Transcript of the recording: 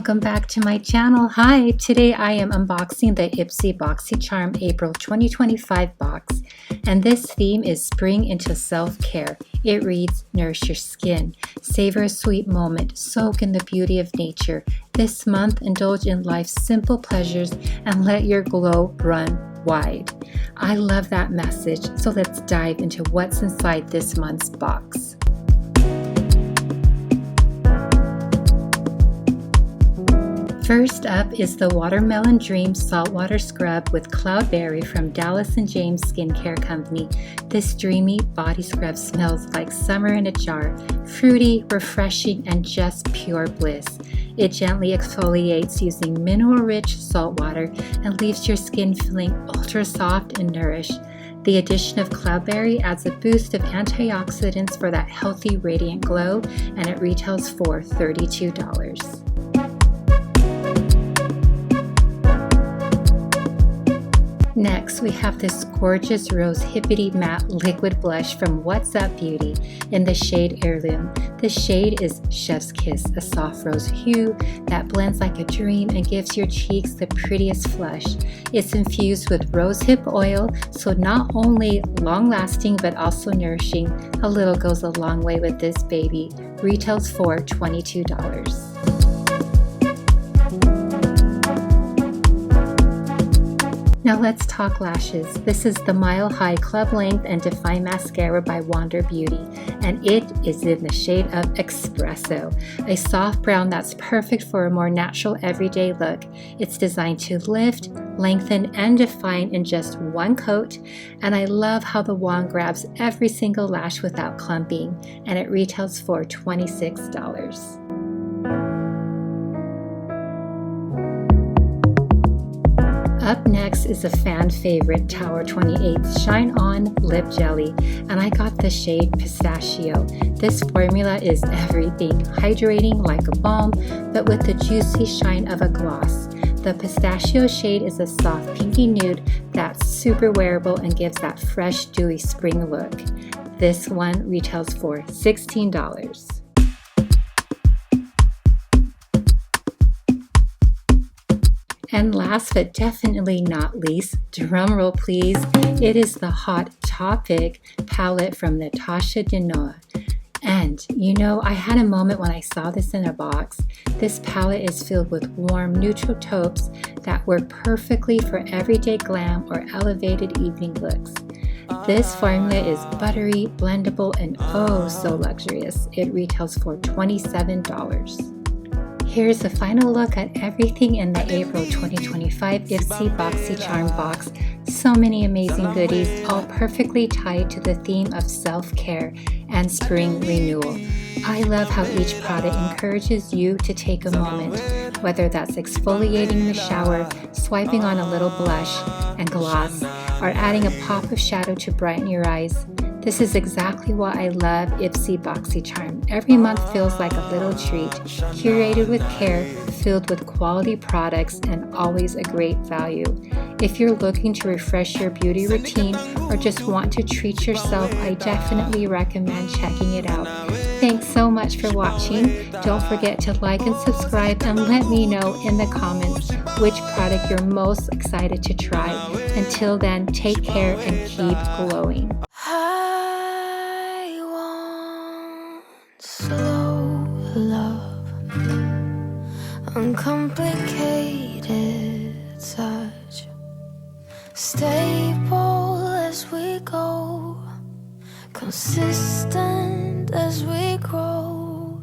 Welcome back to my channel. Hi, today I am unboxing the IPSY Boxycharm April 2025 box, and this theme is Spring into Self-Care. It reads, nourish your skin, savor a sweet moment, soak in the beauty of nature. This month, indulge in life's simple pleasures and let your glow run wide. I love that message, so let's dive into what's inside this month's box. First up is the Watermelon Dream Saltwater Scrub with Cloudberry from Dallas & James Skincare Company. This dreamy body scrub smells like summer in a jar, fruity, refreshing, and just pure bliss. It gently exfoliates using mineral-rich salt water and leaves your skin feeling ultra soft and nourished. The addition of Cloudberry adds a boost of antioxidants for that healthy, radiant glow, and it retails for $32. Next, we have this gorgeous Rosehippity matte liquid blush from What's Up Beauty in the shade Heirloom. This shade is Chef's Kiss, a soft rose hue that blends like a dream and gives your cheeks the prettiest flush. It's infused with rosehip oil, so not only long-lasting but also nourishing. A little goes a long way with this baby. Retails for $22. Now let's talk lashes. This is the Mile High Club Length and Define Mascara by Wander Beauty, and it is in the shade of Espresso, a soft brown that's perfect for a more natural everyday look. It's designed to lift, lengthen, and define in just one coat, and I love how the wand grabs every single lash without clumping, and it retails for $26. Up next is a fan favorite Tower 28 Shine On Lip Jelly, and I got the shade Pistachio. This formula is everything, hydrating like a balm, but with the juicy shine of a gloss. The Pistachio shade is a soft pinky nude that's super wearable and gives that fresh, dewy spring look. This one retails for $16. And last but definitely not least, drumroll please, it is the hot Taupic palette from Natasha Denona. And you know, I had a moment when I saw this in a box. This palette is filled with warm, neutral taupes that work perfectly for everyday glam or elevated evening looks. This formula is buttery, blendable, and oh so luxurious. It retails for $27. Here's a final look at everything in the April 2025 IPSY Boxycharm box. So many amazing goodies, all perfectly tied to the theme of self-care and spring renewal. I love how each product encourages you to take a moment, whether that's exfoliating in the shower, swiping on a little blush and gloss, or adding a pop of shadow to brighten your eyes. This is exactly why I love IPSY Boxycharm. Every month feels like a little treat, curated with care, filled with quality products, and always a great value. If you're looking to refresh your beauty routine or just want to treat yourself, I definitely recommend checking it out. Thanks so much for watching. Don't forget to like and subscribe, and let me know in the comments which product you're most excited to try. Until then, take care and keep glowing. Slow love, uncomplicated touch, stable as we go, consistent as we grow.